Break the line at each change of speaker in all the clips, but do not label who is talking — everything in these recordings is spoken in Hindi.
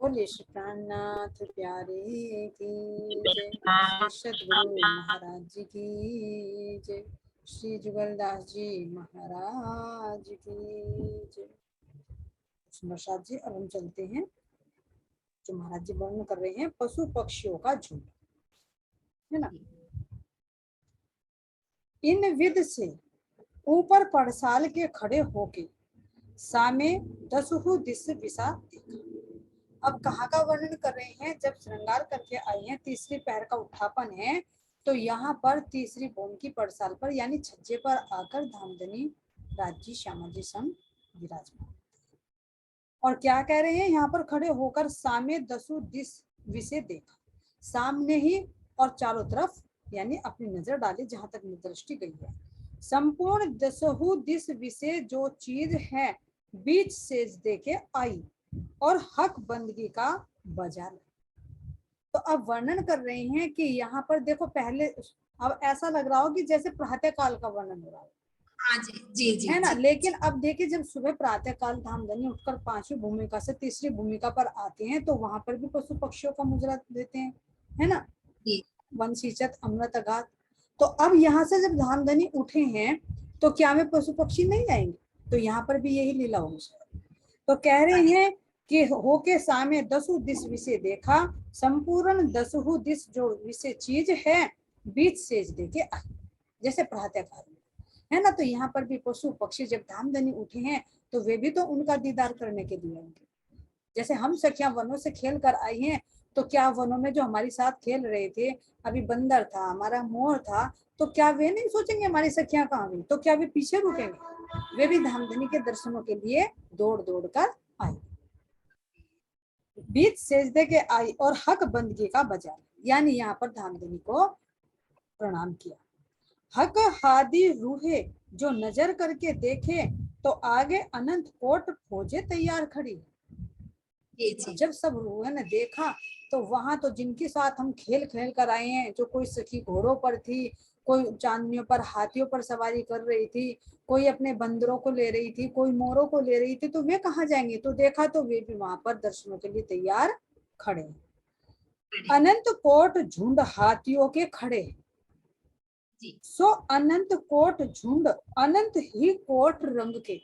बोले श्री प्राणनाथ प्यारे की जय, श्री सदगुरु महाराज जी की जय, श्री जुगलदास जी महाराज की जय। प्रसाद जी, अब हम चलते हैं जो महाराज जी वर्णन कर रहे हैं पशु पक्षियों का झुंड, है ना। इन विध से ऊपर पड़साल के खड़े होके सामे दसहु दिस विसा देखा। अब कहाँ का वर्णन कर रहे हैं? जब श्रृंगार करके आई हैं, तीसरी पैर का उठापन है, तो यहाँ पर तीसरी भूमि की पड़साल पर यानी छज्जे पर आकर धामधनी राजी श्यामा जी संग विराजमान। और क्या कह रहे हैं? यहाँ पर खड़े होकर सामे दसु दिस विषय देखा, सामने ही और चारों तरफ यानी अपनी नजर डाली जहां तक दृष्टि गई है। संपूर्ण दसहु दिस विषय जो चीज है बीच से देखे आई और हक बंदगी का बाजार। तो अब वर्णन कर रहे हैं कि यहाँ पर देखो, पहले अब ऐसा लग रहा हो कि जैसे प्रातः काल का वर्णन हो रहा है।
हाँ जी जी जी,
है ना।
जी,
लेकिन अब देखिए, जब सुबह प्रातः काल धामधनी उठकर पांचवी भूमिका से तीसरी भूमिका पर आते हैं तो वहां पर भी पशु पक्षियों का मुजरा देते हैं, है ना। वंशीचत अमृत अगाध। तो अब यहाँ से जब धामधनी उठे हैं तो क्या वे पशु पक्षी नहीं आएंगे? तो यहाँ पर भी यही लीला होगी। तो कह रहे हैं कि होके सामे दसु दिस विषय देखा, संपूर्ण दसहु दिस जो विषय चीज है बीच से देखे आई, जैसे प्रातः काल में, है ना। तो यहाँ पर भी पशु पक्षी जब धामधनी उठे हैं तो वे भी तो उनका दीदार करने के लिए आएंगे। जैसे हम सखियां वनों से खेल कर आई हैं, तो क्या वनों में जो हमारे साथ खेल रहे थे, अभी बंदर था, हमारा मोर था, तो क्या वे नहीं सोचेंगे हमारी सखियां कहाँ गई? तो क्या वे पीछे रुकेंगे? वे भी धामधनी के दर्शनों के लिए दौड़ दौड़ कर आई, बीच सेजदे के आई और हक बंदगी का बजा, यानी यहाँ पर धामधनी को प्रणाम किया। हक हादी रूहे जो नजर करके देखे तो आगे अनंत कोट फौजे तैयार खड़ी। जब सब रूहे ने देखा तो वहां तो जिनके साथ हम खेल खेल कर आए हैं, जो कोई सखी घोड़ों पर थी, कोई चांदनियों पर हाथियों पर सवारी कर रही थी, कोई अपने बंदरों को ले रही थी, कोई मोरों को ले रही थी, तो वे कहाँ जाएंगे? तो देखा तो वे भी वहां पर दर्शनों के लिए तैयार खड़े। अनंत कोट झुंड हाथियों के खड़े, सो अनंत कोट झुंड अनंत ही कोट रंग के।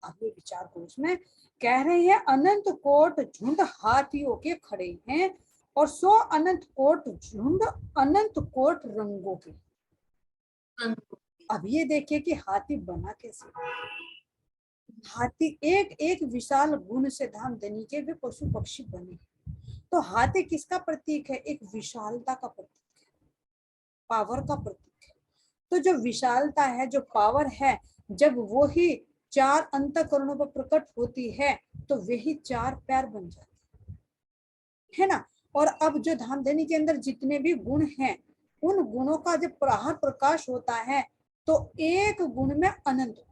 अब ये विचार को उसमें कह रहे हैं, अनंत कोट झुंड हाथियों के खड़े हैं और सो अनंत कोट झुंड अनंत कोट रंगों के। अब ये देखिए कि हाथी बना कैसे। हाथी एक एक विशाल गुण से धामधनी के वे पशु पक्षी बने। तो हाथी किसका प्रतीक है? एक विशालता का प्रतीक है, पावर का प्रतीक है। तो जो विशालता है, जो पावर है, जब वो ही चार अंतःकरणों पर प्रकट होती है तो वही चार पैर बन जाते है ना। और अब जो धामधनी के अंदर जितने भी गुण हैं, उन गुणों का जब प्रहार प्रकाश होता है तो एक गुण में अनंत,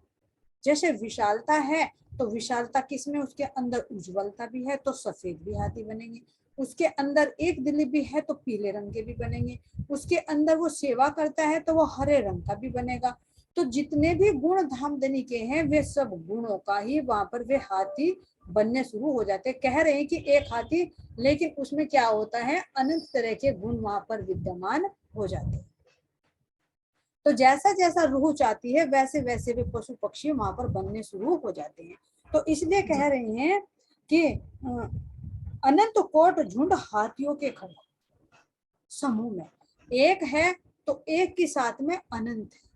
जैसे विशालता है तो विशालता किसमें? उसके अंदर उज्ज्वलता भी है तो सफेद भी हाथी बनेंगे, उसके अंदर एक दिली भी है तो पीले रंग के भी बनेंगे, उसके अंदर वो सेवा करता है तो वो हरे रंग का भी बनेगा। तो जितने भी गुण धामधनी के हैं वे सब गुणों का ही वहां पर वे हाथी बनने शुरू हो जाते। कह रहे हैं कि एक हाथी, लेकिन उसमें क्या होता है? अनंत तरह के गुण वहां पर विद्यमान हो जाते हैं। तो जैसा जैसा रूह चाहती है वैसे वैसे वे पशु पक्षी वहां पर बनने शुरू हो जाते हैं। तो इसलिए कह रहे हैं कि अनंत कोट झुंड हाथियों के खड़े समूह में, एक है तो एक के साथ में अनंत है,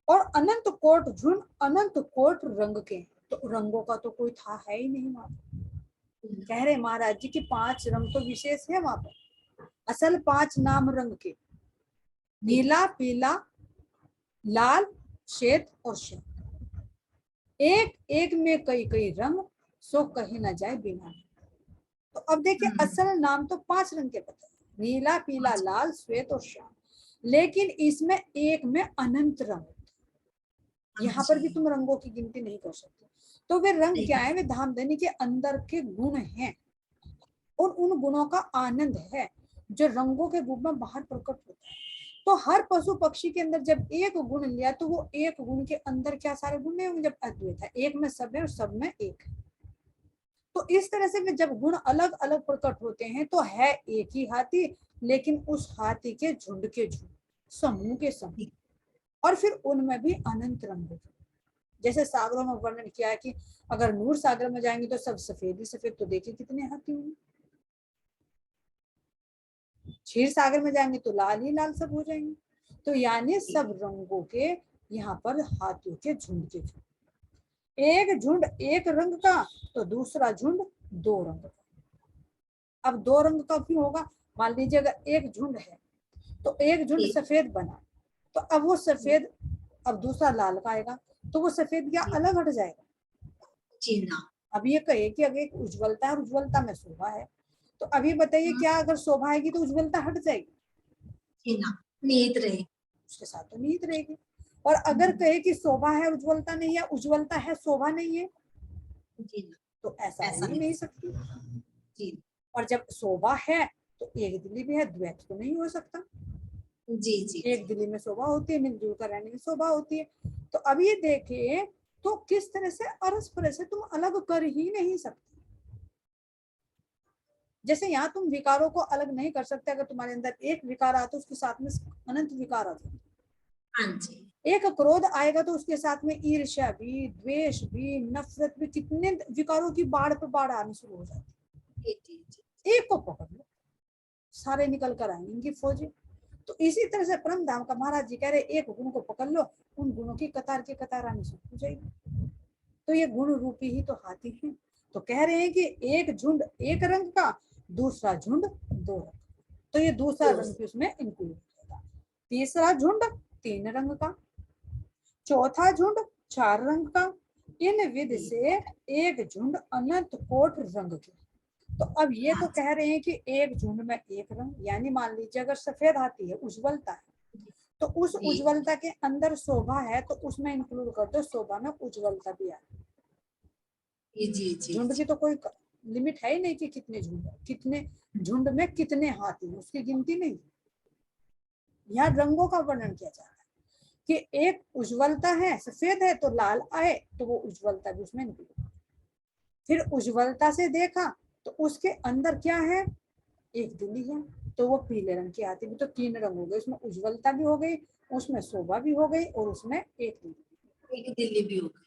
और अनंत कोट झुंड अनंत कोट रंग के। तो रंगों का तो कोई था है ही नहीं वहां पर। कह रहे महाराज जी की 5 रंग तो विशेष है वहां पर, असल 5 नाम रंग के, नीला, पीला, लाल, श्वेत और श्याम। एक एक में कई कई रंग, सो कहीं ना जाए बिना। तो अब देखिए, असल नाम तो 5 रंग के पता है, नीला, पीला, लाल, श्वेत और श्याम, लेकिन इसमें एक में अनंत रंग। यहाँ पर भी तुम रंगों की गिनती नहीं कर सकते। तो वे रंग क्या है? वे धामधनी के अंदर के गुण हैं और उन गुणों का आनंद है जो रंगों के रूप में बाहर प्रकट होता है। तो हर पशु पक्षी के अंदर जब एक गुण लिया तो वो एक गुण के अंदर क्या सारे गुण नहीं होंगे? जब अद्वैत है, एक में सब है और सब में एक है। तो इस तरह से जब गुण अलग अलग प्रकट होते हैं तो है एक ही हाथी, लेकिन उस हाथी के झुंड समूह के समूह, और फिर उनमें भी अनंत रंग होते हैं। जैसे सागरों में वर्णन किया है कि अगर नूर सागर में जाएंगे तो सब सफेद ही सफेद, तो देखिए कितने हाथी होंगे। क्षीर सागर में जाएंगे तो लाल ही लाल सब हो जाएंगे। तो यानी सब रंगों के यहाँ पर हाथियों के झुंड एक झुंड एक रंग का तो दूसरा झुंड दो रंग का। अब दो रंग का क्यों होगा? मान लीजिए अगर एक झुंड है तो एक झुंड सफेद बना, तो अब वो सफेद, अब दूसरा लाल का आएगा तो वो सफेद क्या अलग हट जाएगा?
जी ना।
अब ये कहे कि अगर एक उज्ज्वलता है और उज्ज्वलता में शोभा है, तो अभी बताइए क्या अगर शोभा आएगी तो उज्ज्वलता हट जाएगी?
जी ना, नीत रहे,
उसके साथ तो नीत रहेगी। और अगर कहे कि शोभा है उज्ज्वलता नहीं है, उज्ज्वलता है शोभा नहीं है,
जी ना,
तो ऐसा हो
ऐसा
ही नहीं सकती।
जी
और जब शोभा है तो एक दिली भी है, द्वैत तो नहीं हो सकता।
जी जी
एक दिली में शोभा होती है, मिलजुल कर रहने में शोभा होती है। तो अब ये देखिए तो किस तरह से परस्पर से तुम अलग कर ही नहीं सकते। जैसे यहाँ तुम विकारों को अलग नहीं कर सकते, अगर तुम्हारे अंदर एक विकार आता तो उसके साथ में अनंत विकार आ जाते।
हाँ जी,
एक क्रोध आएगा तो उसके साथ में ईर्ष्या भी, द्वेष भी, नफरत भी, कितने विकारों की बाढ़ पर बाढ़ आनी शुरू हो जाती है। एक को पकड़ लो, सारे निकल कर आएंगे इनकी फौजी। तो इसी तरह से परम धाम का महाराज जी कह रहे एक गुण को पकड़ लो, उन गुणों की कतार के कतार आनी शुरू हो जाएगी। तो ये गुण रूपी ही तो हाथी है। तो कह रहे हैं कि एक झुंड एक रंग का, दूसरा झुंड दो रंग, तो ये दूसरा रंग भी उसमें इंक्लूड हो जाएगा। तीसरा झुंड तीन रंग का, चौथा झुंड चार रंग का, इन विध से एक झुंड अनंत कोट रंग के। तो अब ये तो कह रहे हैं कि एक झुंड में एक रंग, यानी मान लीजिए अगर सफेद हाथी है, उज्ज्वलता है, तो उस उज्ज्वलता के अंदर शोभा है तो उसमें इंक्लूड कर दो शोभा में उज्ज्वलता भी आए। झुंड की तो कोई लिमिट है ही नहीं कि कितने झुंड है, कितने झुंड में कितने हाथी, उसकी गिनती नहीं। यहाँ रंगों का वर्णन किया जा रहा है कि एक उज्ज्वलता है, सफेद है तो लाल आए, तो वो उज्ज्वलता भी उसमें निकली। फिर उज्ज्वलता से देखा तो उसके अंदर क्या है, एक दिल्ली है, तो वो पीले रंग की आती है। तो तीन रंग हो गए, उसमें उज्ज्वलता भी हो गई, उसमें शोभा भी हो गई, और उसमें एक
दिल्ली भी हो गई।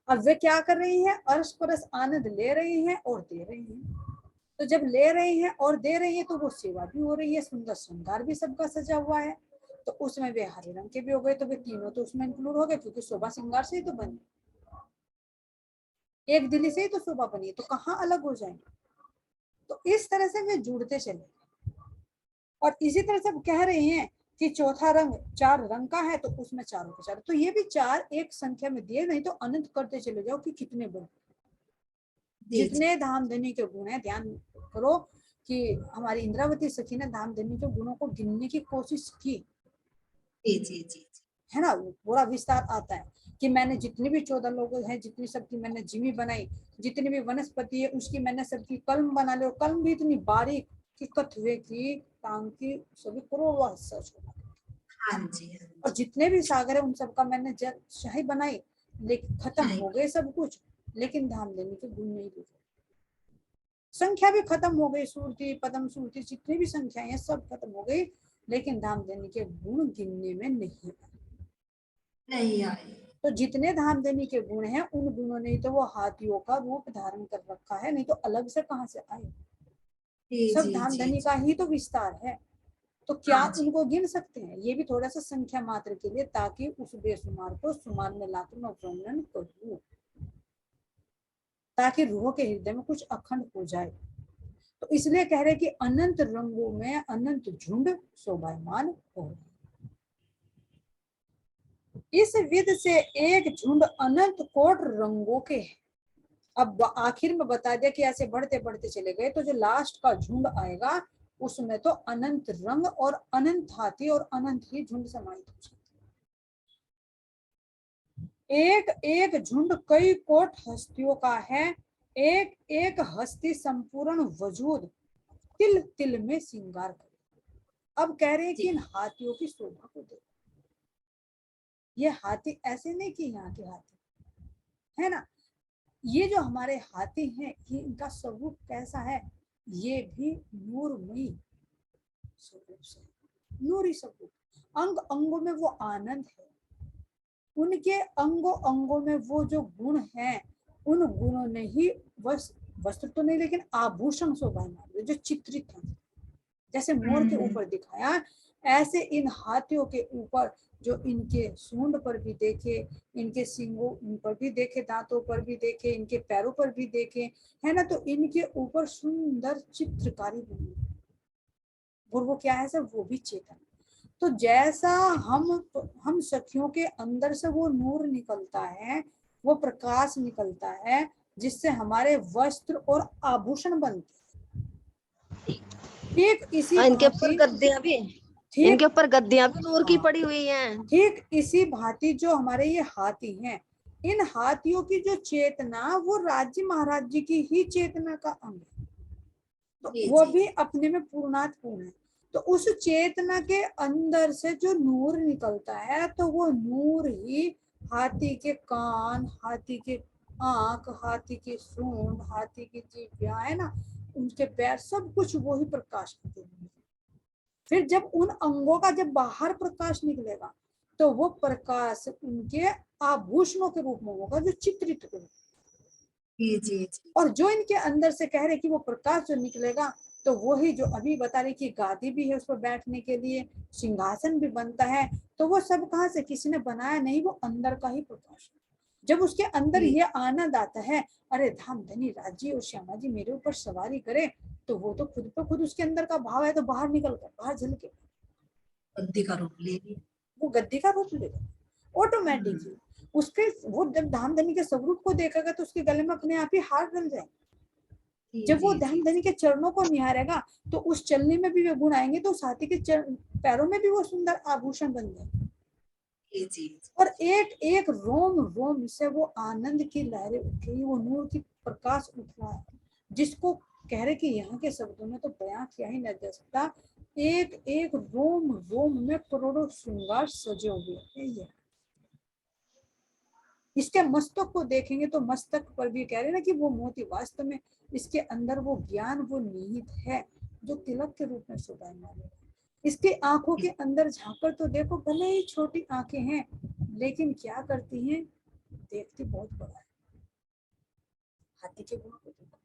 अब वे क्या कर रही है, अर्श परस आनंद ले रही है और दे रही है। तो जब ले रही है और दे रही है तो वो सेवा भी हो रही है, सुंदर श्रृंगार भी सबका सजा हुआ है, तो उसमें वे हरे रंग के भी हो गए, तो वे तीनों तो उसमें इंक्लूड हो गए, क्योंकि शोभा श्रृंगार से ही तो बनी, एक दिल्ली से ही तो शोभा बनी, तो कहाँ अलग हो जाएंगे। तो इस तरह से वे जुड़ते चले। और इसी तरह से कह रहे हैं कि चौथा रंग चार रंग का है, तो उसमें चारों के चार, तो ये भी चार एक संख्या में दिए, नहीं तो अनंत करते चले जाओ कि कितने बने। जितने धाम धनी के गुण है, ध्यान करो कि हमारी इंद्रावती सखी ने धाम धनी के गुणों को गिनने की कोशिश की, है ना, पूरा विस्तार आता है कि मैंने जितने भी 14 लोग हैं, जितनी सबकी मैंने जिमी बनाई, जितनी भी वनस्पति है उसकी मैंने सबकी कलम बना ली, और कलम भी इतनी बारीक कि कथवे की टांग की सभी करोड़ों हिस्सा छोड़ा।
हाँ जी,
और जितने भी सागर है उन सबका मैंने जल शाही बनाई, लेकिन खत्म हो गए सब कुछ, लेकिन धाम देने के गुण नहीं दिखे। संख्या भी खत्म हो गई, सूरती पदम सूरती जितनी भी संख्या है सब खत्म हो गई, लेकिन धाम देने के गुण गिनने में नहीं आए। तो जितने धाम देनी के गुण हैं उन गुणों ने तो वो हाथियों का रूप धारण कर रखा है, नहीं तो अलग से कहां से आए। सब धाम धनी का ही तो विस्तार है, तो क्या उनको गिन सकते हैं? ये भी थोड़ा सा संख्या मात्र के लिए, ताकि उस बेसुमार को सुमार में लाकर मैं वर्णन करूं, ताकि रूह के हृदय में कुछ अखंड हो जाए। तो इसलिए कह रहे कि अनंत रंगों में अनंत झुंड शोभायमान हो। इस विध से एक झुंड अनंत कोट रंगों के है। अब आखिर में बता दिया कि ऐसे बढ़ते बढ़ते चले गए, तो जो लास्ट का झुंड आएगा उसमें तो अनंत रंग और अनंत हाथी और अनंत ही झुंड समाहित हो जाते। एक एक झुंड कई कोट हस्तियों का है, एक एक हस्ती संपूर्ण वजूद तिल तिल में श्रृंगार करे। अब कह रहे हैं कि इन हाथियों की शोभा को देखो, ये हाथी ऐसे नहीं कि यहाँ के हाथी, है ना, ये जो हमारे हाथी हैं, ये इनका स्वरूप कैसा है? ये भी नूरमयी स्वरूप से, नूरी स्वरूप, अंग अंगों में वो आनंद है, उनके अंगों अंगों में वो जो गुण हैं, उन गुणों ने ही वस्त्र तो नहीं लेकिन आभूषण शोभा मार जो चित्रित है। जैसे मोर के ऊपर दिखाया, ऐसे इन हाथियों के ऊपर जो इनके सूंड पर भी देखे, इनके सींगों पर भी देखे, दांतों पर भी देखे, इनके पैरों पर भी देखे, है ना, तो इनके ऊपर सुंदर चित्रकारी बनी, और वो क्या है सर? वो भी चेतन। तो जैसा हम सखियों के अंदर से वो नूर निकलता है, वो प्रकाश निकलता है, जिससे हमारे वस्त्र और आभूषण बनते हैं, ठीक इसी
इनके ऊपर
भांति,
गद्दियां भी,
ठीक,
इनके ऊपर गद्दियां भी नूर की
हाँ,
पड़ी हुई हैं।
ठीक इसी भांति जो हमारे ये हाथी हैं, इन हाथियों की जो चेतना, वो राज्य महाराज जी की ही चेतना का अंग है, तो
जी
वो
जी
भी अपने में पूर्णात्पूर्ण है। तो उस चेतना के अंदर से जो नूर निकलता है, तो वो नूर ही हाथी के कान, हाथी के आंख, हाथी के सूंड, हाथी की जिह्वा, है ना, उनके पैर, सब कुछ वो ही प्रकाश करते हैं। फिर जब उन अंगों का जब बाहर प्रकाश निकलेगा, तो वो प्रकाश उनके आभूषणों के रूप में होगा, जो चित्रित होगा।
जी जी जी
और जो इनके अंदर से कह रहे कि वो प्रकाश जो निकलेगा, तो वही जो अभी बता रही कि गादी भी है उस पर बैठने के लिए, सिंहासन भी बनता है, तो वो सब कहाँ से? किसी ने बनाया नहीं, वो अंदर का ही प्रकाश है। जब उसके अंदर
जी,
ये आनंद आता है, अरे धाम धनी राजी और श्यामा जी मेरे ऊपर सवारी करे, तो वो तो खुद पे खुद उसके अंदर का भाव है, तो बाहर निकल कर, बाहर झलके
बुद्धि का रूप ले लिया।
वो गद्दी का रूप लेगा ऑटोमेटिकली। उसके वो जब धामधनी के स्वरूप को देखेगा, तो उसके गले में अपने आप ही हार डल जाए।
जी
जब वो
जी जी
धामधनी के चरणों को निहारेगा, तो उस चलने में भी वे गुण आएंगे, तो साथी के पैरों में भी वो सुंदर आभूषण बन जाए,
जी जी
और एक एक रोम रोम से वो आनंद की लहरें उठ रही, वो नूर की प्रकाश उठ रहा है, जिसको कह रहे कि यहाँ के शब्दों में तो बयां किया ही नहीं जा सकता। एक एक रोम रोम में करोड़ों श्रृंगार सजे हुए हैं। ये इसके मस्तक को देखेंगे, तो मस्तक पर भी कह रहे ना कि वो मोती, वास्तव में इसके अंदर वो ज्ञान वो निहित है, जो तिलक के रूप में शोभायमान है। इसके आंखों के अंदर झांकर तो देखो, भले ही छोटी आंखें हैं, लेकिन क्या करती हैं? देखती बहुत बड़ा है। हाथी के गुण को देखो,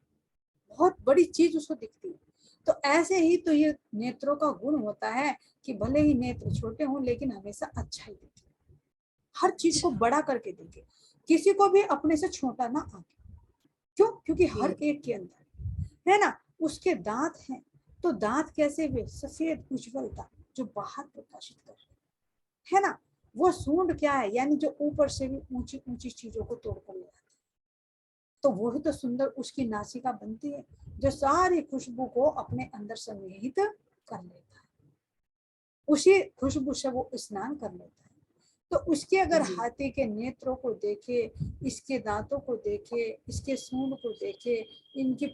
बहुत बड़ी चीज उसको दिखती है। तो ऐसे ही तो ये नेत्रों का गुण होता है कि भले ही नेत्र छोटे हों, लेकिन हमेशा अच्छा ही दिखे, हर चीज को
अच्छा
बड़ा करके देखे, किसी को भी अपने से छोटा ना आके। क्यों? क्योंकि हर
जी
एक के अंदर है ना, उसके दांत हैं, तो दांत कैसे वे? सफेद उज्जवलता जो बाहर प्रकाशित कर रहे, है ना। वो सूंड क्या है? यानी जो ऊपर से भी ऊंची ऊंची चीजों को तोड़ कर ले आते, तो वही तो सुंदर उसकी नासिका बनती है, जो सारी खुशबू को अपने अंदर सम्मिलित कर लेता है, उसी खुशबू से वो स्नान कर लेता है। तो उसके अगर
जी
हाथी के नेत्रों को देखे, इसके दांतों को देखे, इसके सूंड को देखे, इनके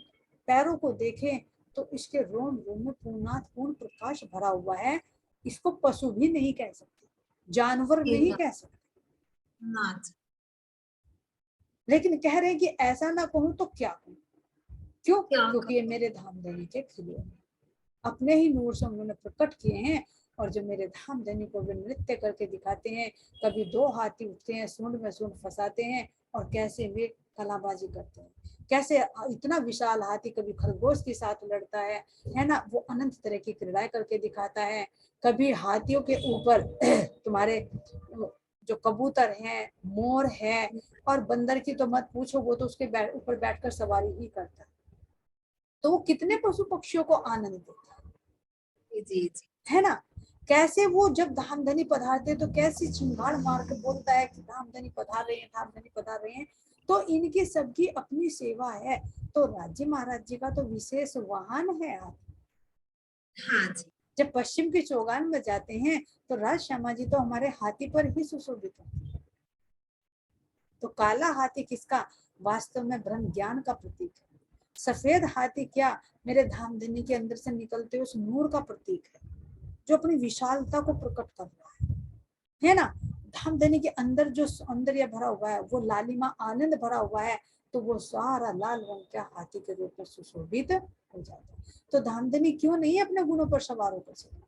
पैरों को देखे, तो इसके रोम रोम में पूर्णात्पूर्ण प्रकाश भरा हुआ है। इसको पशु भी नहीं कह सकते, जानवर
जी
नहीं
ना
कह सकते,
ना जी,
लेकिन कह रहे हैं कि ऐसा ना कहूं तो क्या कहूं। क्यों?
क्या
क्योंकि ये मेरे धामधनी के खिलौने अपने ही नूर से उन्होंने प्रकट किए हैं, और जो मेरे धामधनी को वे नृत्य करके दिखाते हैं। कभी दो हाथी उठते हैं, सूंड में सूंड फंसाते हैं, और कैसे वे कलाबाजी करते हैं, कैसे इतना विशाल हाथी कभी खरगोश के साथ लड़ता है ना, वो अनंत तरह की क्रीड़ाएं करके दिखाता है। कभी हाथियों के ऊपर तुम्हारे जो कबूतर हैं, मोर है, और बंदर की तो मत पूछो, वो तो उसके ऊपर बैठकर सवारी ही करता है। तो वो कितने पशु पक्षियों को आनंद देता
जी जी जी
है ना। कैसे वो जब धामधनी पधारते, तो कैसी चिंगाड़ मार के बोलता है कि धामधनी पधार रहे हैं, धामधनी पधार रहे हैं। तो इनकी सबकी अपनी सेवा है। तो राज्य महाराज जी का तो विशेष वाहन है हाथी।
हाँ जी
जब पश्चिम के चौगान में जाते हैं, तो राज श्यामा जी तो हमारे हाथी पर ही सुशोभित होते हैं। तो काला हाथी किसका? वास्तव में ब्रह्म ज्ञान का प्रतीक है। सफेद हाथी क्या? मेरे धामधनी के अंदर से निकलते उस नूर का प्रतीक है, जो अपनी विशालता को प्रकट कर रहा है ना। धामधनी के अंदर जो सौंदर्य भरा हुआ है, वो लालिमा आनंद भरा हुआ है, तो वो सारा लाल रंग का हाथी के रूप में सुशोभित हो जाता है। तो धामधनी क्यों नहीं अपने गुणों पर सवार होकर चला?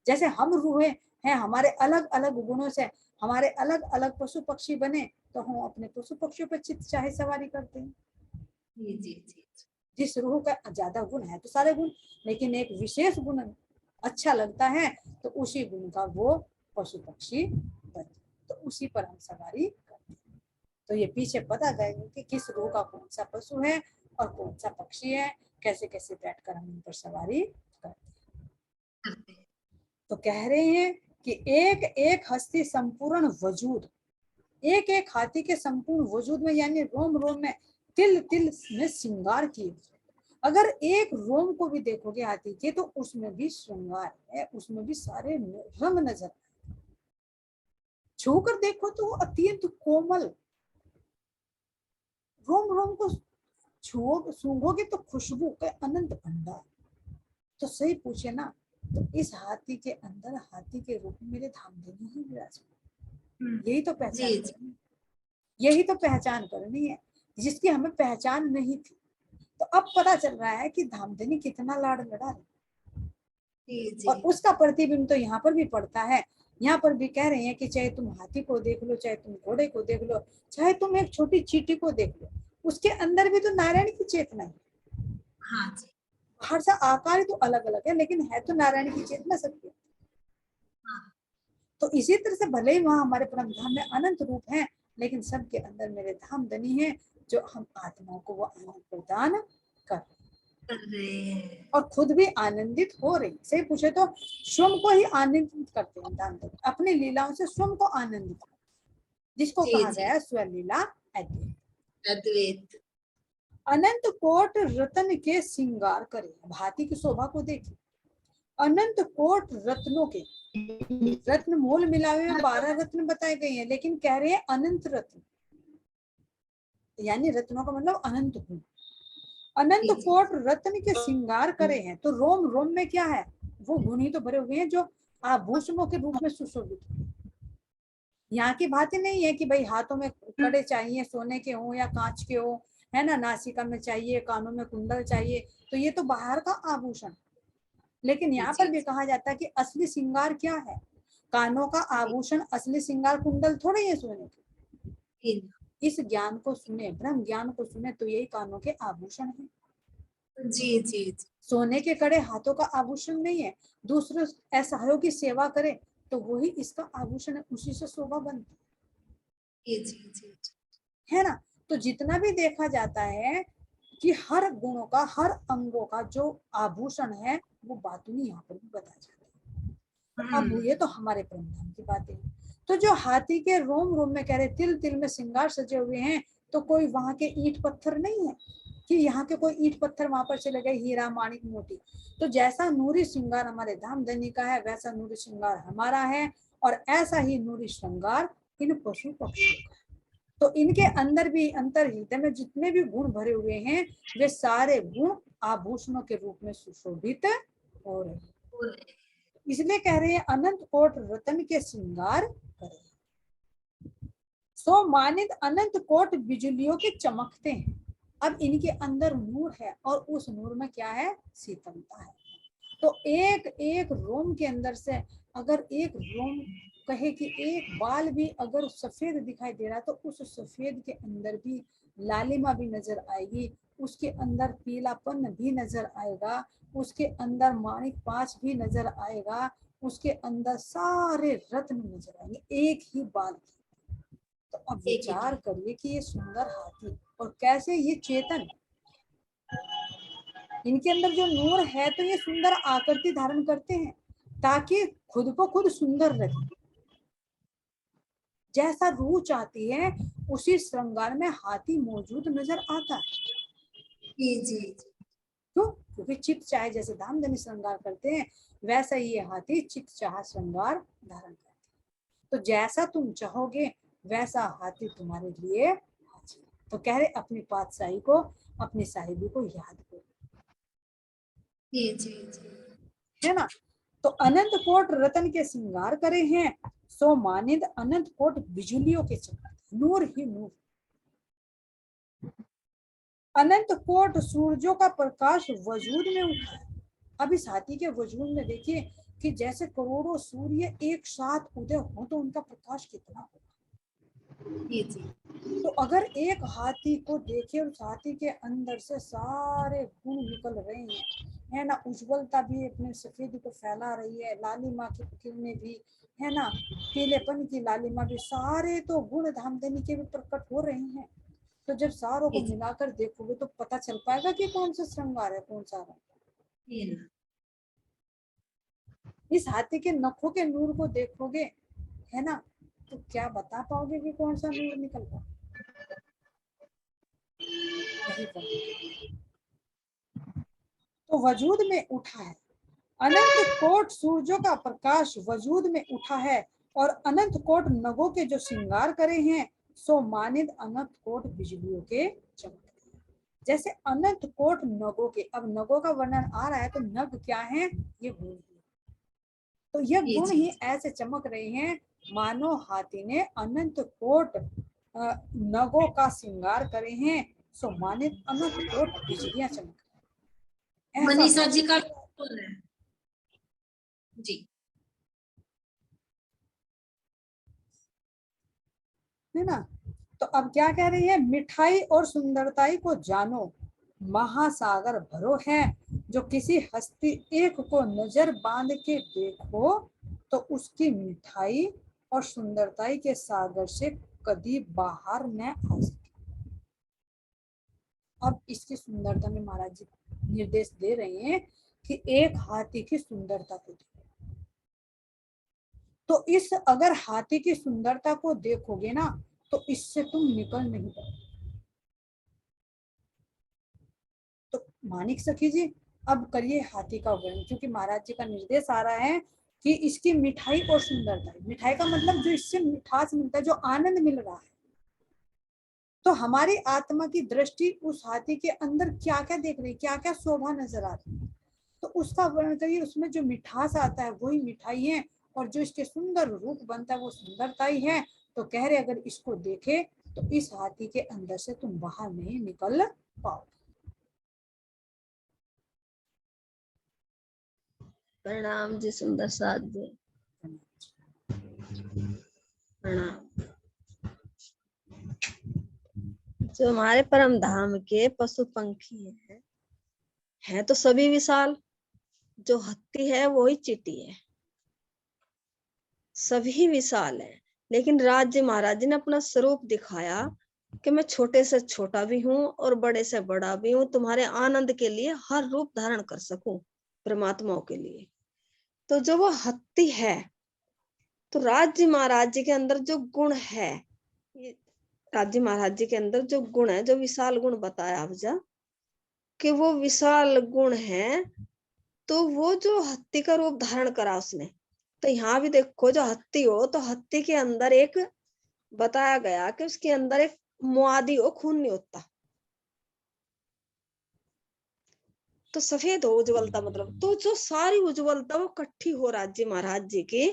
जैसे हम रूहें हैं, हमारे अलग अलग गुणों से हमारे अलग अलग पशु पक्षी बने, तो हम अपने पशु पक्षियों पर चित्त चाहे सवारी करते हैं।
जी जी जी
जिस रूह का ज्यादा गुण है तो सारे गुण, लेकिन एक विशेष गुण अच्छा लगता है तो उसी गुण का वो पशु पक्षी बने, तो उसी पर हम सवारी करते हैं। तो ये पीछे पता करेंगे कि किस रूह का कौन सा पशु है और कौन सा पक्षी है, कैसे कैसे बैठकर हम उन पर सवारी करते हैं।
करते हैं।
तो कह रहे हैं कि एक एक हस्ती संपूर्ण वजूद, एक एक हाथी के संपूर्ण वजूद में यानी रोम रोम में तिल तिल में श्रृंगार किए। अगर एक रोम को भी देखोगे हाथी के तो उसमें भी श्रृंगार है, उसमें भी सारे रंग नजर, छू कर देखो तो वो अत्यंत कोमल, रोम रोम को छुओ सूंघोगे तो खुशबू का अनंत भंडार। तो सही पूछे ना, तो इस हाथी के अंदर हाथी के रूप में मेरे धामधनी ही विराजमान, यही तो पहचान
जी जी
करनी, यही तो पहचान करनी है जिसकी हमें पहचान नहीं थी। तो अब पता चल रहा है कि धामधनी कितना लाड़ लड़ा है,
जी
और
जी
उसका प्रतिबिंब तो यहाँ पर भी पड़ता है। यहाँ पर भी कह रहे हैं कि चाहे तुम हाथी को देख लो, चाहे तुम घोड़े को देख लो, चाहे तुम एक छोटी चींटी को देख लो, उसके अंदर भी तो नारायण की चेतना है।
हाँ जी
हर सा आकार तो अलग अलग है लेकिन है तो नारायण की चेतना सबकी।
हाँ
तो इसी तरह से भले ही वहां हमारे परम धाम में अनंत रूप है, लेकिन सबके अंदर मेरे धाम धनी है, जो हम आत्माओं को वो आनंद प्रदान कर
कर रहे हैं।
और खुद भी आनंदित हो रही। सही पूछे तो स्वयं को ही आनंदित करते हैं धाम धनी, अपनी लीलाओं से स्वयं को आनंदित करते, जिसको
जी
कहा
जी
गया है स्वलीला अद्वैत।
अद्वैत।
अनंत कोट रतन के श्रृंगार करे, हाथी की शोभा को देखिए, अनंत कोट रत्नों के, रत्न मोल मिलावे में 12 रत्न बताए गए हैं, लेकिन कह रहे हैं अनंत रत्न, यानी रत्नों का मतलब अनंत गुण। अनंत
जी जी
कोट रत्न के श्रृंगार करे हैं, तो रोम रोम में क्या है, वो गुण ही तो भरे हुए हैं जो आभूषणों के रूप में सुशोभित। यहाँ की बात नहीं है कि भाई हाथों में कड़े चाहिए सोने के हो या कांच के हो, है ना, नासिका में चाहिए, कानों में कुंडल चाहिए, तो ये तो बाहर का आभूषण। लेकिन
जी
यहाँ पर
जी
भी कहा जाता है कि असली श्रृंगार क्या है, कानों का
जी
आभूषण असली श्रृंगार कुंडल थोड़े ये सोने के।
जी
इस ज्ञान को सुने, ब्रह्म ज्ञान को सुने, तो यही कानों के आभूषण है।
जी जी
सोने के कड़े हाथों का आभूषण नहीं है, दूसरे असहायों की सेवा करे तो वही इसका आभूषण है, उसी से शोभा बनती
जी
है ना। तो जितना भी देखा जाता है कि हर गुणों का, हर अंगों का जो आभूषण है वो बातुनी यहाँ पर भी बताया जाता है। तो अब ये तो हमारे परमधाम की बातें हैं। तो जो हाथी के रोम रोम में कह रहे तिल तिल में श्रृंगार सजे हुए हैं, तो कोई वहां के ईंट पत्थर नहीं है कि यहाँ के कोई ईंट पत्थर वहां पर चले गए, हीरा माणिक मोती। तो जैसा नूरी श्रृंगार हमारे धाम धनी का है, वैसा नूरी श्रृंगार हमारा है, और ऐसा ही नूरी श्रृंगार इन पशु पक्षियों का है। तो इनके अंदर भी अंतर हृदय में जितने भी गुण भरे हुए हैं, वे सारे गुण आभूषणों के रूप में सुशोभित हो रहे हैं। इसलिए कह रहे हैं अनंत कोट रतन के श्रृंगार करे, सो मानित अनंत कोट बिजलियों के चमकते हैं। अब इनके अंदर नूर है और उस नूर में क्या है, शीतलता है। तो एक एक रोम के अंदर से अगर एक रोम कहे कि एक बाल भी अगर सफेद दिखाई दे रहा है, तो उस सफेद के अंदर भी लालिमा भी नजर आएगी, उसके अंदर पीलापन भी नजर आएगा, उसके अंदर माणिक पांच भी नजर आएगा, उसके अंदर सारे रत्न नजर आएंगे एक ही बाल की। तो अब विचार करिए कि ये सुंदर हाथी और कैसे ये चेतन, इनके अंदर जो नूर है तो ये सुंदर आकृति धारण करते हैं ताकि खुद को खुद सुंदर लगे, जैसा रूह चाहती है उसी श्रृंगार में हाथी मौजूद नजर आता है।
जी
क्यों? क्योंकि चित्त चाहे जैसे धामधनी श्रृंगार करते हैं, वैसा ही ये हाथी चित्त चाह श्रृंगार धारण करते हैं। तो जैसा तुम चाहोगे वैसा हाथी तुम्हारे लिए हाजिर। तो कह रहे अपनी पातशाही को, अपनी साहिबी को याद करो,
जी
है ना। तो अनंत कोट रतन के श्रृंगार करे हैं, सो मानिद अनंत कोट बिजुलियों के चमकते, नूर ही नूर। अनंत कोट सूरजों का प्रकाश वजूद में उठा है। अब इस हाथी के वजूद में देखिए कि जैसे करोड़ों सूर्य एक साथ उदय हो तो उनका प्रकाश कितना होगा।
जी जी
तो अगर एक हाथी को देखे, उस हाथी के अंदर से सारे गुण निकल रहे हैं, है ना, उज्जवलता भी अपने सफेदी को फैला रही है, लालिमा की किरणें भी, है ना, पीलेपन की लालिमा भी, सारे तो गुण धामधनी के भी प्रकट हो रहे हैं। तो जब सारों को
जी
मिलाकर देखोगे तो पता चल पाएगा कि कौन सा श्रृंगार है, कौन सा रंग।
जी ना।
इस हाथी के नखों के नूर को देखोगे, है ना, तो क्या बता पाओगे कि कौन सा नूर निकल रहा, नहीं बता। तो वजूद में उठा है अनंत कोट सूरजों का प्रकाश वजूद में उठा है, और अनंत कोट नगों के जो श्रृंगार करे हैं, सो मानिद अनंत कोट बिजलियों के चमक। जैसे अनंत कोट नगों के, अब नगों का वर्णन आ रहा है तो नग क्या है, ये गुण ही। तो ये
जी
गुण
जी
ही ऐसे चमक रहे हैं मानो हाथी ने अनंत कोट नगों का श्रृंगार करे हैं, सो मानित अनंत कोट बिजलियां चमक रही हैं। ऐसा
मनीषा जी
महसूस
का
हो रहा
कौन है? जी
है ना। तो अब क्या कह रही है, मिठाई और सुंदरताई को जानो, महासागर भरो है, जो किसी हस्ती एक को नजर बांध के देखो तो उसकी मिठाई और सुंदरताई के सागर से कभी बाहर न आ सके। अब इसकी सुंदरता में महाराज जी निर्देश दे रहे हैं कि एक हाथी की सुंदरता को देखो, तो इस अगर हाथी की सुंदरता को देखोगे ना तो इससे तुम निकल नहीं पाओगे। तो मानिक सखी जी अब करिए हाथी का वर्णन, क्योंकि महाराज जी का निर्देश आ रहा है कि इसकी मिठाई और सुंदरता, मिठाई का मतलब जो इससे मिठास मिलता है, जो आनंद मिल रहा है, तो हमारी आत्मा की दृष्टि उस हाथी के अंदर क्या क्या देख रही है, क्या क्या शोभा नजर आ रही है, तो उसका वर्णन करिए। उसमें जो मिठास आता है वही मिठाई है, और जो इसके सुंदर रूप बनता है वो सुंदरता ही है। तो कह रहे अगर इसको देखे तो इस हाथी के अंदर से तुम बाहर नहीं निकल पाओ।
प्रणाम जी सुंदर साथ जी, प्रणाम। जो हमारे परम धाम के पशु पंखी हैं तो सभी विशाल, जो हत्ती है वो ही चीटी है, सभी विशाल है। लेकिन राज्य महाराज जी ने अपना स्वरूप दिखाया कि मैं छोटे से छोटा भी हूँ और बड़े से बड़ा भी हूँ, तुम्हारे आनंद के लिए हर रूप धारण कर सकूं, परमात्माओं के लिए। तो जो वो हत्ती है, तो राज्य महाराज जी के अंदर जो गुण है, राज्य महाराज जी के अंदर जो गुण है, जो विशाल गुण बताया अफजा कि वो विशाल गुण है, तो वो जो हत्ती का रूप धारण करा उसने। तो यहाँ भी देखो, जो हत्ती हो तो हत्ती के अंदर एक बताया गया कि उसके अंदर एक मुआदी हो, खून नहीं होता, तो सफेद हो उज्ज्वलता, मतलब तो जो सारी उज्ज्वलता वो इकट्ठी हो राज्य महाराज जी की,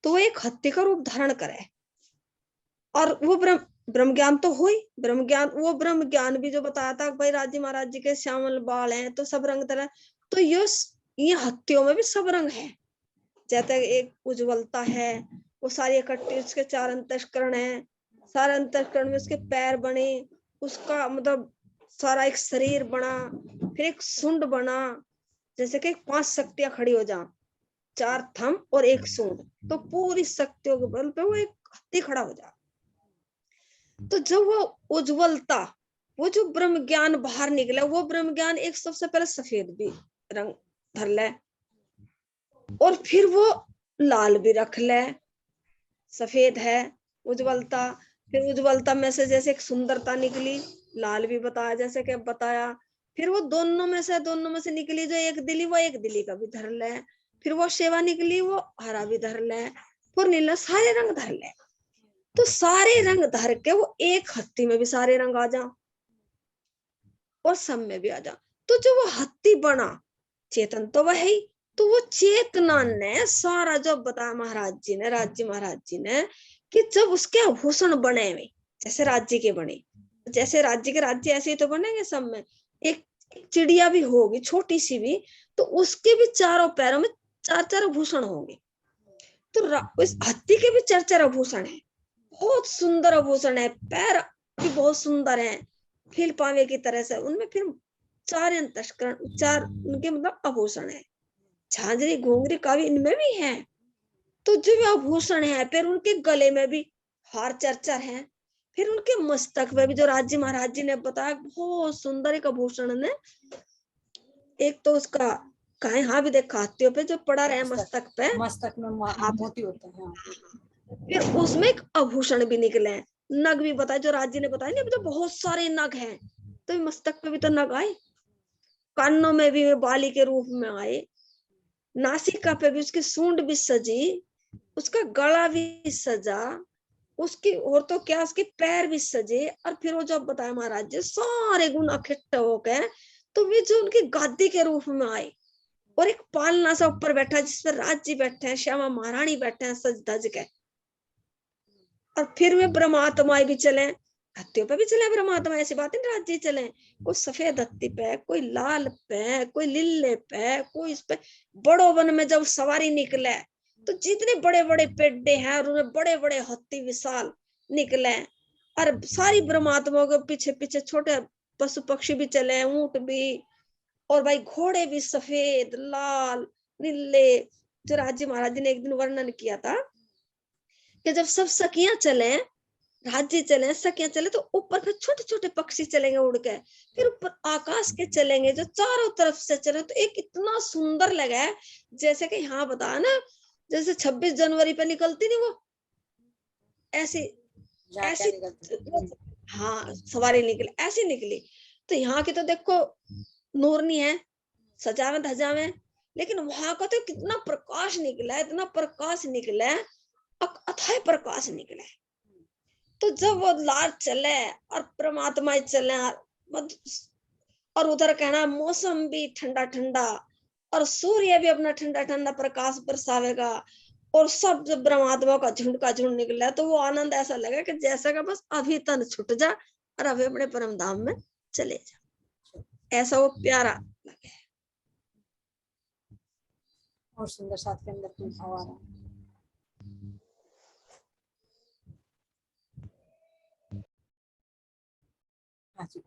तो वो एक हत्ती का रूप धारण करे। और वो ब्रह्म ज्ञान तो हो ही, ब्रह्म ज्ञान, वो ब्रह्म ज्ञान भी जो बताया था भाई राज्य महाराज जी के श्यामल बाल हैं तो सब रंग तरह, तो ये हत्तियों में भी सब रंग है। जैसे एक उज्ज्वलता है, वो सारी इकट्ठी, उसके 4 अंतःकरण है, सारे अंतःकरण में उसके पैर बने, उसका मतलब सारा एक शरीर बना, फिर एक सुंड बना, जैसे कि 5 शक्तियां खड़ी हो जाए, 4 थम और 1 सूंड, तो पूरी शक्तियों के बल पे वो एक हत्ती खड़ा हो जाए। तो जब वो उज्ज्वलता, वो जो ब्रह्म ज्ञान बाहर निकला, वो ब्रह्म ज्ञान एक सबसे पहले सफेद भी रंग धर ले, और फिर वो लाल भी रख ले, सफेद है उज्ज्वलता, फिर उज्ज्वलता में से जैसे एक सुंदरता निकली, लाल भी बताया जैसे कि बताया, फिर वो दोनों में से निकली जो एक दिली, वो एक दिली का भी धर ले, फिर वो सेवा निकली, वो हरा भी धर ले, फिर नीला, सारे रंग धर ले। तो सारे रंग धर के वो एक हत्ती में भी सारे रंग आ जा और सब में भी आ जा। तो जो वो हत्ती बना, चेतन तो वह ही, तो वो चेतना ने सारा जो बताया महाराज जी ने, राज्य महाराज जी ने, कि जब उसके आभूषण बने हुए जैसे राज्य के बने, जैसे राज्य के राज्य ऐसे ही तो बनेंगे सब में। एक चिड़िया भी होगी छोटी सी भी, तो उसके भी चारों पैरों में चार चार आभूषण होंगे। तो इस हाथी के भी चार चार आभूषण है, बहुत सुंदर आभूषण है, पैर भी बहुत सुंदर है, फील पावे की तरह से। उनमें फिर चार अंतस्करण, चार उनके मतलब आभूषण है। झांझरी घुंघरी का भी इनमें भी है। तो जो भी आभूषण है, फिर उनके गले में भी हार चार चार है, फिर उनके मस्तक में भी, जो राज्य महाराज जी ने बताया, बहुत सुंदर एक आभूषण ने। एक तो उसका यहाँ भी देखा हाथियों पे जो पड़ा रहे मस्तक पे,
मस्तक में मोती होता है। हाँ।
फिर उसमें एक आभूषण भी निकले, नग भी बताया, जो राज्य ने बताया नहीं, तो बहुत सारे नग हैं, तो मस्तक पे भी तो नग आए, कानों में भी बाली के रूप में आए, नासिका पे भी उसकी सूंड भी सजी, उसका गला भी सजा, उसकी और तो क्या उसके पैर भी सजे। और फिर वो जब बताया महाराज जी सारे गुण इकट्ठे हो गए, तो वे जो उनकी गादी के रूप में आए, और एक पालना सा ऊपर बैठा जिसपे राज जी बैठे हैं, श्यामा महारानी बैठे हैं सज धज के। और फिर वे ब्रह्मात्मा भी चले, हत्तियों पे भी चले ब्रह्मात्मा, ऐसी बात नहीं, राज जी चले, कोई सफेद हत्ती पे, कोई लाल पे, कोई लीले पे, कोई इस पे। बड़ो वन में जब सवारी निकले, तो जितने बड़े बड़े पेड्डे हैं और उनमें बड़े बड़े हत्ती विशाल निकले, और सारी ब्रह्मात्माओं के पीछे पीछे छोटे पशु पक्षी भी चले, ऊंट भी, और भाई घोड़े भी सफेद लाल नीले। जो राज्य महाराज जी ने एक दिन वर्णन किया था कि जब सब सखियां चले, राज्य चले, सखियां चले, तो ऊपर फिर छोटे छोटे पक्षी चलेंगे उड़ के, फिर ऊपर आकाश के चलेंगे जो चारों तरफ से चले, तो एक इतना सुंदर लगा है, जैसे कि यहाँ बता ना, जैसे 26 जनवरी पे निकलती नहीं वो, ऐसी ऐसी, हाँ सवारी निकली, ऐसी निकली। तो यहाँ की तो देखो नूरनी है, सजावे धजावे, लेकिन वहां का तो कितना प्रकाश निकला है, इतना प्रकाश निकला है, अथाह प्रकाश निकला है। तो जब वो लाल चले और परमात्मा चले, और उधर कहना मौसम भी ठंडा ठंडा, और सूर्य भी अपना ठंडा ठंडा प्रकाश बरसावेगा, और सब जब ब्रह्मात्मा का झुंड निकला, तो वो आनंद ऐसा लगा कि जैसा का बस अभी तन छुट जा और अभी अपने परम धाम में चले जा, ऐसा वो प्यारा लगे।
और सुंदर साथ के अंदर कोई भाव आ रहा है।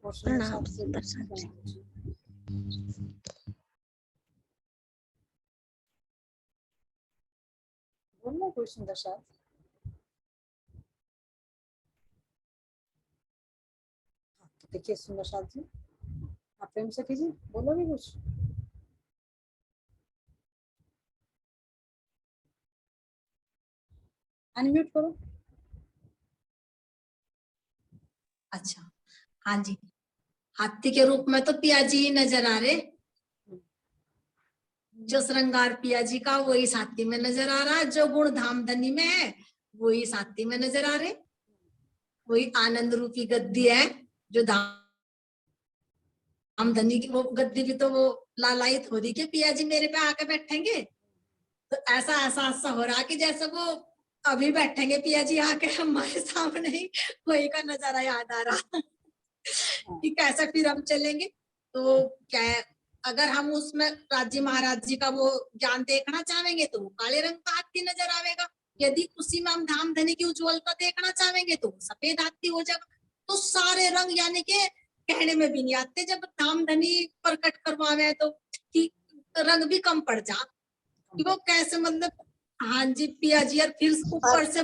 प्रणाम सुंदर साथ जी।
बोलना कोई सुंदर साथ। देखिए सुंदर साथ जी, आप प्रेम से कीजिए, बोलो भी कुछ। अनम्यूट करो।
अच्छा, हाँ जी, हाथी के रूप में तो पियाजी ही नजर आ रहे, जो श्रृंगार पियाजी का वही इस हाथी में नजर आ रहा है, जो गुण धामधनी में है वही इस हाथी में नजर आ रहे, वही आनंद रूपी गद्दी है, जो धामधनी की वो गद्दी भी तो वो लालायित हो रही कि पियाजी मेरे पे आके बैठेंगे। तो ऐसा एहसास हो रहा कि जैसे वो अभी बैठेंगे पियाजी आके हमारे सामने ही, वही का नजारा याद आ रहा कि कैसे फिर हम चलेंगे। तो क्या है, अगर हम उसमें राज्य महाराज जी का वो ज्ञान देखना चाहेंगे तो काले रंग का हाथी नजर आवेगा, यदि उसी में हम धामधनी की उज्ज्वलता देखना चाहेंगे तो सफेद हाथी हो जाएगा। तो सारे रंग यानी कि कहने में भी नहीं आते जब धामधनी प्रकट करवावे तो, कि रंग भी कम पड़ जा कि वो कैसे, मतलब हाँ जी पियाजी, और फिर ऊपर से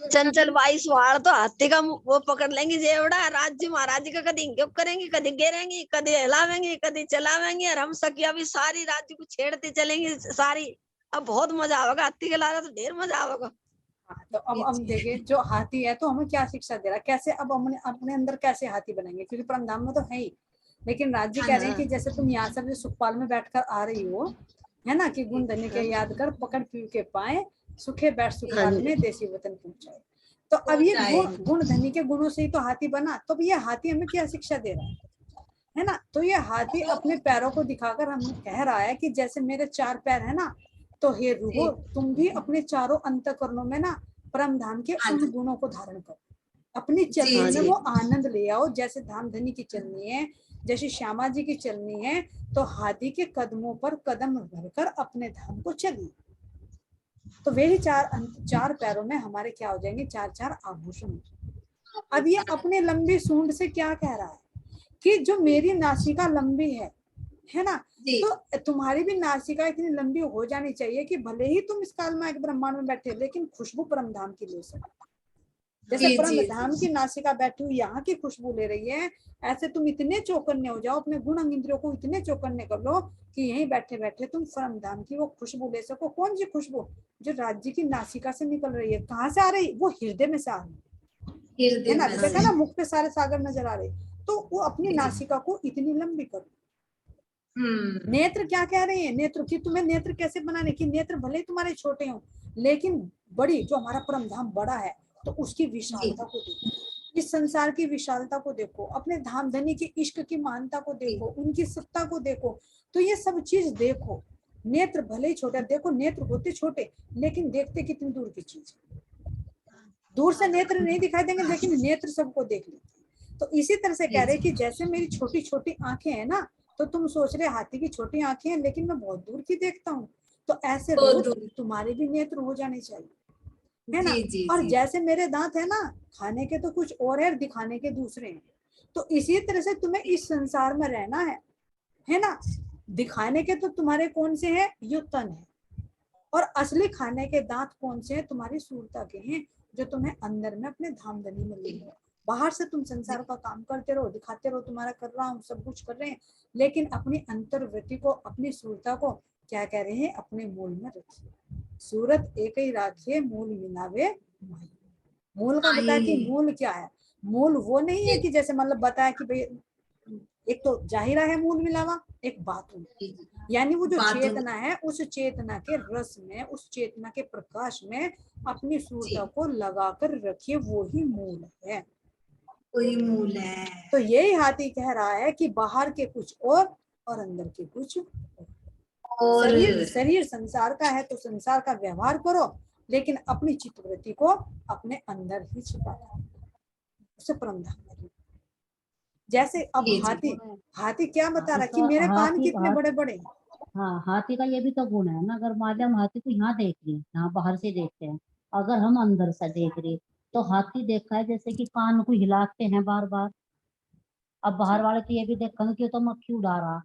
चंचल बाई सवाल तो हाथी का वो पकड़ लेंगी जेवड़ा, राज्य महाराज का कभी इंक्यों करेंगी, कभी गिरेंगी, कभी हिलावेंगी, कभी चलावेंगी, और हम सखिया भी सारी राज्य को छेड़ते चलेंगी सारी। अब बहुत मजा आवेगा, हाथी के लारा तो ढेर मजा आवेगा।
तो अब हम देखें जो हाथी है तो हमें क्या शिक्षा दे रहा है, कैसे अब हमने अपने अंदर कैसे हाथी बनाएंगे, क्योंकि परमधाम में तो है ही, लेकिन राज्य कह रहे हैं कि जैसे तुम यहाँ से सुखपाल में बैठकर आ रही हो, है ना, कि गुण धनी के याद कर पकड़ पीव के पाए, सुखे बैठ सुखपाल में देसी वतन पहुंचाए। तो अब ये गुण धनी के गुणों से ही तो हाथी बना, तो ये हाथी हमें क्या शिक्षा दे रहा है ना। तो ये हाथी अपने पैरों को दिखाकर हमें कह रहा है कि जैसे मेरे चार पैर है ना, तो हे रूहो तुम भी अपने चारों अंतःकरणों में ना परम धाम के उन गुणों को धारण करो। अपनी चलनी
जी,
में
जी।
वो आनंद ले आओ। जैसे धामधनी की चलनी है, जैसे श्यामा जी की चलनी है, तो हाथी के कदमों पर कदम भरकर अपने धाम को चलिए। तो वे ही चार पैरों में हमारे क्या हो जाएंगे, चार चार आभूषण। अब ये अपने लंबी सूंड से क्या कह रहा है कि जो मेरी नासिका लंबी है ना,
जी,
तो तुम्हारी भी नासिका इतनी लंबी हो जानी चाहिए कि भले ही तुम इस कालमायक ब्रह्मांड में बैठे, लेकिन खुशबू परम धाम की ले सको। जैसे
जी,
परम
जी,
धाम की नासिका बैठी हुई यहाँ की खुशबू ले रही है, ऐसे तुम इतने चौकन्ने हो जाओ, अपने गुण इंद्रियों को इतने चौकन्ने कर लो कि यहीं बैठे बैठे तुम परम धाम की वो खुशबू ले सको। कौन सी खुशबू? जो राज्य की नासिका से निकल रही है। कहाँ से आ रही? वो हृदय में से आ रही है
हृदय
ना।
में
देखा
से।
ना, मुख पे सारे सागर नजर आ रहे। तो वो अपनी
जी, जी।
नासिका को इतनी लंबी करो।
हम्म।
नेत्र क्या कह रहे हैं? नेत्र की तुम्हें नेत्र कैसे बनाने की? नेत्र भले ही तुम्हारे छोटे हो, लेकिन बड़ी, जो हमारा परम धाम बड़ा है, तो उसकी
जी,
विशालता को देखो, इस संसार की विशालता को देखो, अपने धाम धनी की इश्क की महानता को
जी,
देखो, उनकी सत्ता को देखो। तो ये सब चीज देखो। नेत्र भले ही छोटे, देखो नेत्र होते छोटे, लेकिन देखते कितनी दूर की चीज है। दूर से नेत्र नहीं दिखाई देंगे, लेकिन नेत्र सबको देख लेते। तो इसी तरह से कह
जी,
रहे
जी,
कि जैसे मेरी छोटी छोटी आंखें हैं ना, तो तुम सोच रहे हाथी की छोटी आंखें हैं, लेकिन मैं बहुत दूर की देखता हूँ। तो ऐसे
बहुत
रोज
दूर।
तुम्हारे भी नेत्र हो जाने चाहिए, है ना।
जी, जी,
और
जी,
जैसे मेरे दांत है ना, खाने के तो कुछ और है, दिखाने के दूसरे हैं। तो इसी तरह से तुम्हें इस संसार में रहना है ना। दिखाने के तो तुम्हारे कौन से हैं? ये तन है। और असली खाने के दांत कौन से हैं? तुम्हारी सूरता के हैं, जो तुम्हें अंदर में अपने धामधनी में ले
जी,
लो। बाहर से तुम
जी,
संसार का काम करते रहो, दिखाते रहो तुम्हारा कर रहा हूँ, सब कुछ कर रहे हैं, लेकिन अपनी अंतर्वृत्ति को, अपनी सूरता को क्या कह रहे हैं? अपने मूल में रखिए। सूरत एक ही राखिए, मूल मिलावे माही। मूल का बताया कि
आई।
मूल क्या है। मूल वो नहीं है
जी,
कि जैसे मतलब बताया कि भाई, एक तो जाहिरा है मूल मिलावा, एक बातून,
जी, जी।
यानी वो जो
बातों।
चेतना है, उस चेतना के रस में, उस चेतना के प्रकाश में अपनी सूरता
जी,
को लगाकर रखिए, वो ही मूल है।
कोई मूल है।
तो यही हाथी कह रहा है कि बाहर के कुछ और अंदर के कुछ और।
और
शरीर शरीर संसार का है, तो संसार का व्यवहार करो, लेकिन अपनी चित्तवृत्ति को अपने अंदर ही छिपा दो, उसे परम धाम में। जैसे अब
जी, जी,
हाथी, हाथी क्या
हाँ,
बता रहा कि
इसका
मेरे कान
हाथी
कितने बड़े बड़े हैं।
हाँ, हाथी का ये भी तो गुण है ना। अगर मान लिया हम हाथी को यहाँ देख रहे हैं, यहाँ बाहर से देखते हैं, अगर हम अंदर से देख रहे हैं, तो हाथी देखा है जैसे कि कान को हिलाते हैं बार बार। अब बाहर
जी
वाले तो ये भी देखेंगे कि ये तो मक्खी उड़ा रहा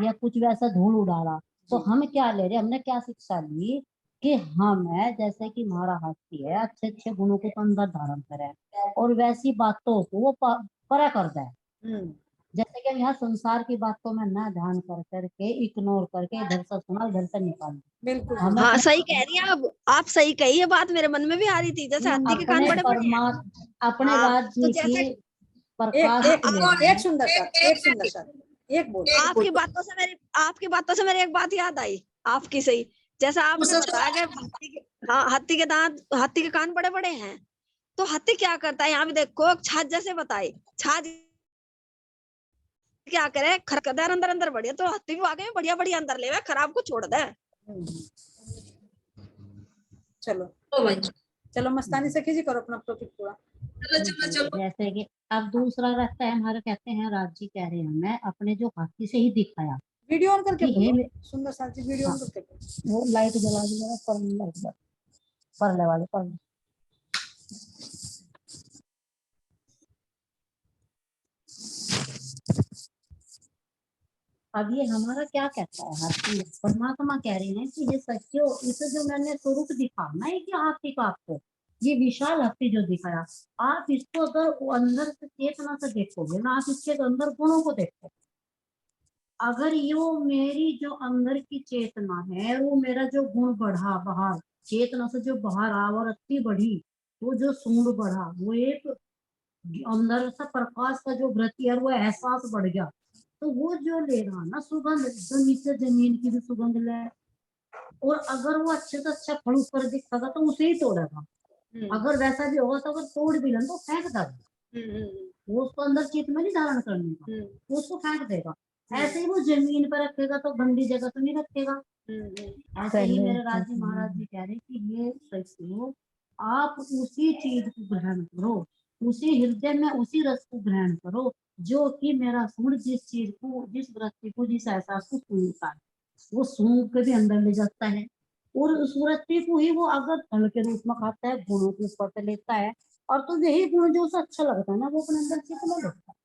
या कुछ वैसा धूल उड़ा रहा। तो
जी
हम क्या ले रहे, हमने क्या शिक्षा ली कि हम है जैसे कि हमारा हाथी है, अच्छे अच्छे गुणों को तो अंदर धारण करे और वैसी बातों को वो परा कर दे।
हम्म
जैसे कि हम यहाँ संसार की बातों में ना ध्यान कर करके इग्नोर करके इधर से सुना इधर से निकाल
बिल्कुल
हमें
हाँ
अपने
सही कह रही हैं आप सही कही। ये बात मेरे मन में भी आ रही थी, जैसे हाथी के कान
अपने
बड़े बड़े हैं।
परमात्मा अपने
हाँ तो
राज्य
जैसे
की
एक
प्रकाश
हाँ,
एक
को ले रहे
एक
हैं।
सुंदर
एक
सर, एक सुंदर
एक
सर, एक बोल।
एक
आपकी बातों से मेरी एक बात याद आई। आपकी सही, जैसा आपने
उसको
बताया कि हाथी के कान बड़े बड़े हैं। तो हाथी क्या करता है, यहाँ भी देखो, एक छाछ जैसे बताए। छाछ क्या करे, खरकदार अंदर अंदर बढ़िया, तो हाथी भी आगे बढ़िया बढ़िया अंदर ले खराब को छोड़ दे।
चलो
ओ भाई,
चलो, मस्तानी सखी जी करो अपना टॉपिक पूरा।
चलो चलो चलो।
जैसे कि अब दूसरा रास्ता है हमारे, कहते हैं राज जी कह रहे हैं हमें अपने जो हाथी से ही दिखाया
वीडियो ऑन करके
कि हे
बोलो, सुंदर साथ जी वीडियो
हाँ,
ऑन करके बोलो।
वो लाइट जला दी जरा, परले वाले परले। अब ये हमारा क्या कहता है, हाथी परमात्मा कह रहे हैं कि ये सच्चो, इसे जो मैंने स्वरूप दिखा ना एक हाथी का आपको, ये विशाल हाथी जो दिखाया, आप इसको अगर वो अंदर से चेतना से देखोगे ना, आप इसके अंदर गुणों को देखो। अगर यो मेरी जो अंदर की चेतना है, वो मेरा जो गुण बढ़ा बाहर, चेतना से जो बाहर आवृत्ति बढ़ी, वो जो सूंड बढ़ा, वो एक अंदर से प्रकाश का जो वृत्ति है, वो एहसास बढ़ गया। तो वो जो ले रहा ना सुगंध, जो नीचे जमीन की भी सुगंध ले, और अगर वो अच्छे से अच्छा फल ऊपर दिखेगा तो उसे ही तोड़ेगा। अगर वैसा भी होगा तो अगर तोड़ भी लेना तो फेंक देगा। वो उसको अंदर चेतना नहीं धारण करने का, वो उसको फेंक देगा। ऐसे ही वो जमीन पर रखेगा तो गंदी जगह तो नहीं रखेगा। ऐसे ही मेरे राजी महाराज जी कह रहे कि ये सच हो, आप उसी चीज को ग्रहण करो, उसी हृदय में उसी रस को ग्रहण करो जो कि मेरा सूंड जिस चीज को, जिस वृत्ति को, जिस एहसास को सूंघता है, वो सूंघ के भी अंदर ले जाता है। और उस वृत्ति को ही वो अगर फल के रूप में खाता है, गुणों के ऊपर पे लेता है, और तो यही गुण जो उसे अच्छा लगता है ना, वो अपने अंदर चित्त में लेता है।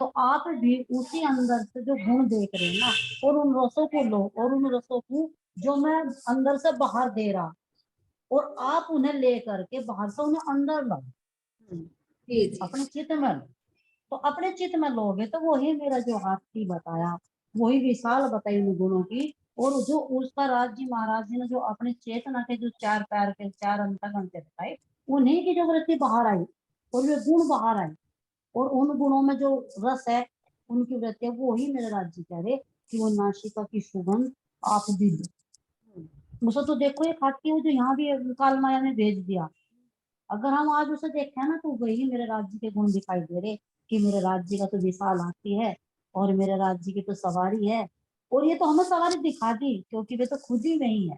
तो आप भी उसी अंदर से जो गुण देख रहे हैं ना, और उन रसों को लो, और उन रसों को जो मैं अंदर से बाहर दे रहा, और आप उन्हें ले करके बाहर से उन्हें अंदर लाओ,
जी जी।
अपने चित्त में लो। तो अपने चित्त में लोगे तो वही मेरा जो हाथी बताया, वही विशाल बताई उन गुणों की, और जो उसका राज्य महाराज जी ने जो अपने चेतना के जो चार पैर के चार अंतर्गण से बताए, उन्हीं की जो वृत्ति बाहर आई और वे गुण बाहर आए, और उन गुणों में जो रस है उनकी वृत्ति, वो ही मेरे राज्य कह रहे कि वो नासिका की सुगंध आप भी दो। उसे तो देखो एक हाथी जो यहाँ भी काल माया ने भेज दिया, अगर हम आज उसे देखें ना, तो वही मेरे राज्य के गुण दिखाई दे रहे कि मेरे राज्य का तो विशाल हाथी है, और मेरे राज्य की तो सवारी है, और ये तो हमें सवारी दिखा दी क्योंकि वे तो खुद ही नहीं है,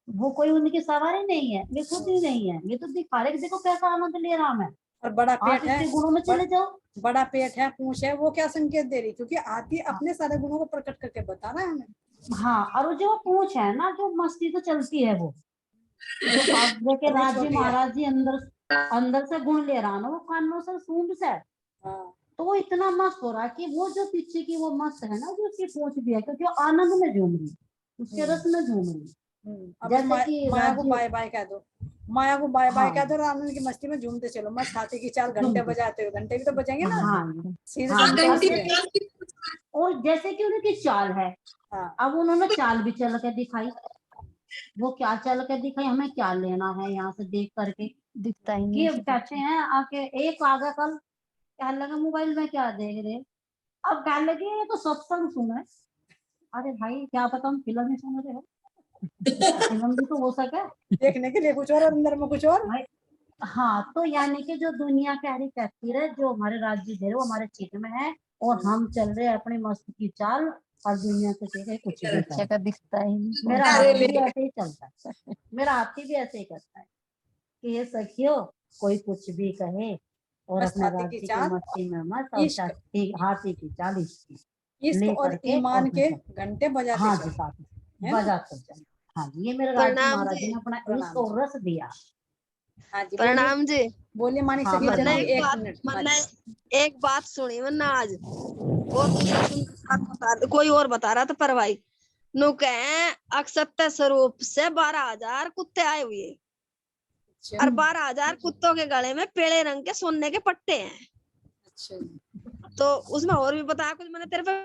वो कोई उनकी सवारी नहीं है, वे खुद ही नहीं है, ये तो दिखा रहे कि देखो कैसा आनंद ले रहा मैं,
और बड़ा
आप
पेट है,
इसके गुणों में चले जाओ।
बड़ा पेट है, पूंछ है, वो क्या संकेत दे रही? क्योंकि हाथी अपने सारे गुणों को प्रकट करके बता रहा है हमें।
हाँ, और जो पूंछ है ना, जो मस्ती तो चलती है, वो जो आप देखे
अभी
राज्य
छोटी है।
महाराज जी अंदर अंदर से गुण ले रहा ना, वो कानों से सूंड से,
हाँ।
तो वो इतना मस्त हो रहा कि वो जो पीछे की वो मस्त है ना, जो उसकी पूंछ भी है, क्योंकि वो आनंद में झूम रही, उसके रस में झूम रही।
अभी
जैसे कि
माया को
राज्य,
बाय बाय कह दो, माया को बाय बाय
हाँ,
कह दो, और आनंद की मस्ती में झूमते चलो, मस्त हाथी की चाल, घंटे
झूमते,
बजाते हुए, घंटे भी तो बजेंगे ना,
हाँ
सीधे
हाँ,
हाँ
घंटे
अब
घंटी
बजते हैं।
जैसे, और जैसे कि उनकी चाल है,
हाँ।
अब उन्होंने चाल भी चल के दिखाई, वो क्या चल के दिखाई, हमें क्या लेना है यहाँ से देख करके,
दिखता ही
कि
नहीं।
अब कहते हैं आके एक आ गया कल, कहने लगा मोबाइल में क्या देख रहे, अब कहने लगे ये तो सत्संग सुना है। अरे भाई क्या पता हम फिल्म ही सुन रहे हो, फिल्म भी तो हो सके
देखने के लिए कुछ और, अंदर में कुछ और।
भाई। हाँ, तो यानी कि जो दुनिया कह रही कहती है, जो हमारे राज्य दे रहे वो हमारे चित्त में है, और हम चल रहे हैं अपनी मस्त की चाल, और दुनिया को कह कुछ भी
अच्छा का दिखता ही नहीं।
मेरा
अरे
हाथी भी
ले
ऐसे ही चलता है, मेरा हाथी भी ऐसे ही करता है कि ये सखियो, कोई कुछ भी कहे, और
मस्त
अपने
हाथी की
राज्य की
चाल,
मस्ती में मस्त, और
इश्क,
हाथी की चाल इसकी
इश्क
ले
और
करके, और
ईमान
फिर
के
चल,
घंटे बजाते
हाँ जी,
चलो,
साथ
है ना।
बजाते चल। हाँ जी, ये मेरे राज्य
प्रणाम
महाराज जी
जी।
ने अपना इश्क
प्रणाम जी।
और रस दिया।
हाँ जी, बोलिए,
प्रणाम जी।
बोलिए मानिक
हाँ,
सखी
मन्ने
जल्दी,
प्रणाम।
एक
एक
बात,
मिनट। हाँ
मन्ने
जी।
एक बात सुनी वरना आज वो दूसरा सुंदर बात बता, कोई और बता रहा था पर भाई नु कहे अक्षत स्वरूप से 12,000 कुत्ते आए हुए,
अच्छा।
और 12,000 कुत्तों के गले में पीले रंग के सोने के पट्टे हैं।
अच्छा।
तो उसमें और भी बताया कुछ, मैंने तेरे पे